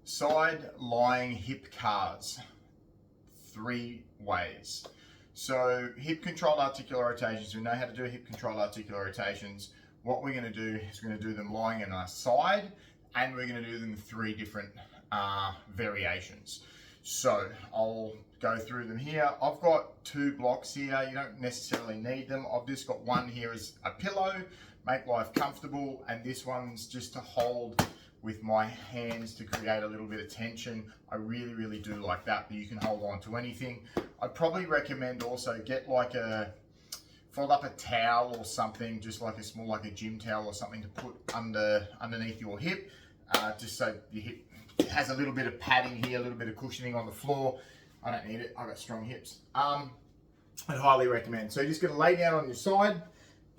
Side lying hip cars, 3 ways. So hip controlled articular rotations, we know how to do hip controlled articular rotations. What we're going to do is we're going to do them lying on our side, and we're going to do them in 3 different variations. So I'll go through them here. I've got 2 blocks here. You don't necessarily need them. I've just got one here as a pillow, make life comfortable, and this one's just to hold with my hands to create a little bit of tension. I really do like that, but you can hold on to anything. I'd probably recommend also get like fold up a towel or something, just like a small, like a gym towel or something to put underneath your hip, just so your hip has a little bit of padding here, a little bit of cushioning on the floor. I don't need it, I've got strong hips. I'd highly recommend. So you're just gonna lay down on your side,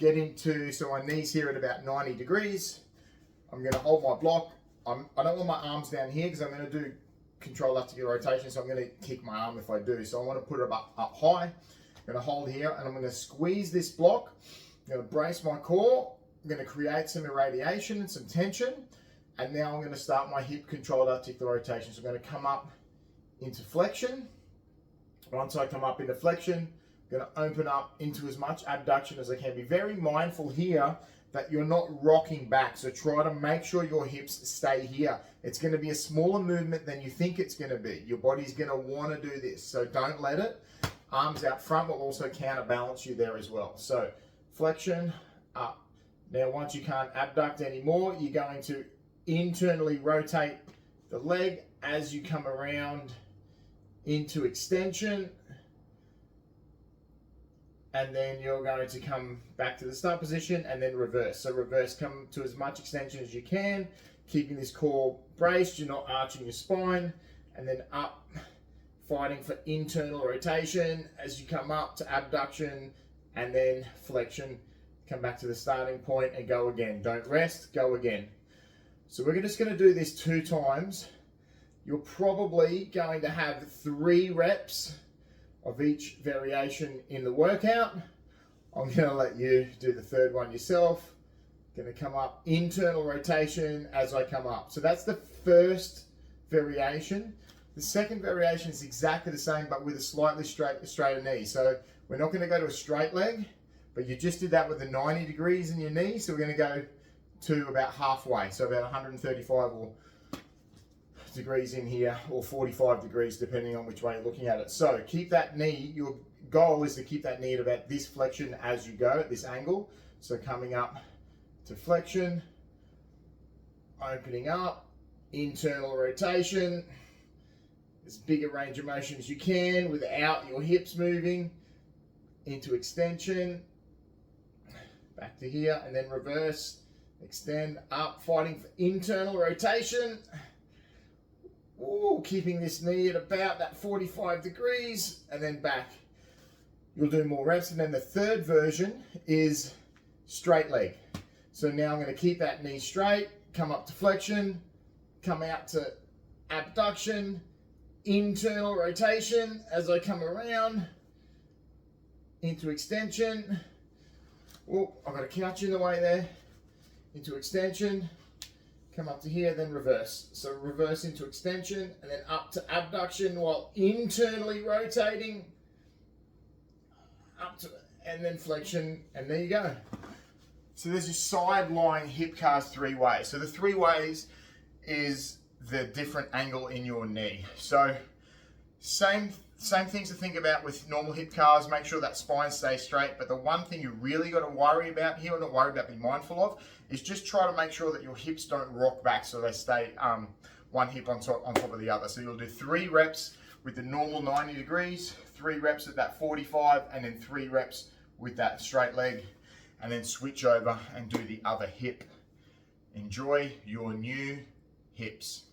so my knees here at about 90 degrees. I'm going to hold my block. I don't want my arms down here because I'm going to do controlled articular rotation, so I'm going to kick my arm if I do. So I want to put it up high. I'm going to hold here and I'm going to squeeze this block. I'm going to brace my core. I'm going to create some irradiation and some tension. And now I'm going to start my hip controlled articular rotation. So I'm going to come up into flexion. Once I come up into flexion, I'm going to open up into as much abduction as I can. Be very mindful here that you're not rocking back. So try to make sure your hips stay here. It's going to be a smaller movement than you think it's going to be. Your body's going to want to do this. So don't let it. Arms out front will also counterbalance you there as well. So flexion, up. Now once you can't abduct anymore, you're going to internally rotate the leg as you come around into extension. And then you're going to come back to the start position and then reverse. So reverse, come to as much extension as you can, keeping this core braced, you're not arching your spine, and then up, fighting for internal rotation as you come up to abduction and then flexion. Come back to the starting point and go again. Don't rest, go again. So we're just going to do this 2 times. You're probably going to have 3 reps of each variation in the workout. I'm going to let you do the 3rd one yourself. Going to come up, internal rotation as I come up. So that's the first variation. The second variation is exactly the same, but with a slightly straighter knee. So we're not going to go to a straight leg, but you just did that with the 90 degrees in your knee. So we're going to go to about halfway. So about 135 or degrees in here, or 45 degrees depending on which way you're looking at it. So keep that knee, your goal is to keep that knee at about this flexion as you go, at this angle. So coming up to flexion, opening up, internal rotation, as big a range of motion as you can without your hips moving, into extension, back to here, and then reverse, extend, up, fighting for internal rotation. Ooh, keeping this knee at about that 45 degrees and then back. You'll do more reps. And then the 3rd version is straight leg. So now I'm going to keep that knee straight, come up to flexion, come out to abduction, internal rotation as I come around into extension. Oh, I've got a couch in the way there. Into extension. Come up to here, then reverse. So reverse into extension and then up to abduction while internally rotating. Up to, and then flexion, and there you go. So there's your side lying hip cars 3 ways. So the 3 ways is the different angle in your knee. So same things to think about with normal hip cars. Make sure that spine stays straight. But the one thing you really got to worry about here, or not worry about, be mindful of, is just try to make sure that your hips don't rock back, so they stay one hip on top of the other. So you'll do 3 reps with the normal 90 degrees, 3 reps at that 45, and then 3 reps with that straight leg, and then switch over and do the other hip. Enjoy your new hips.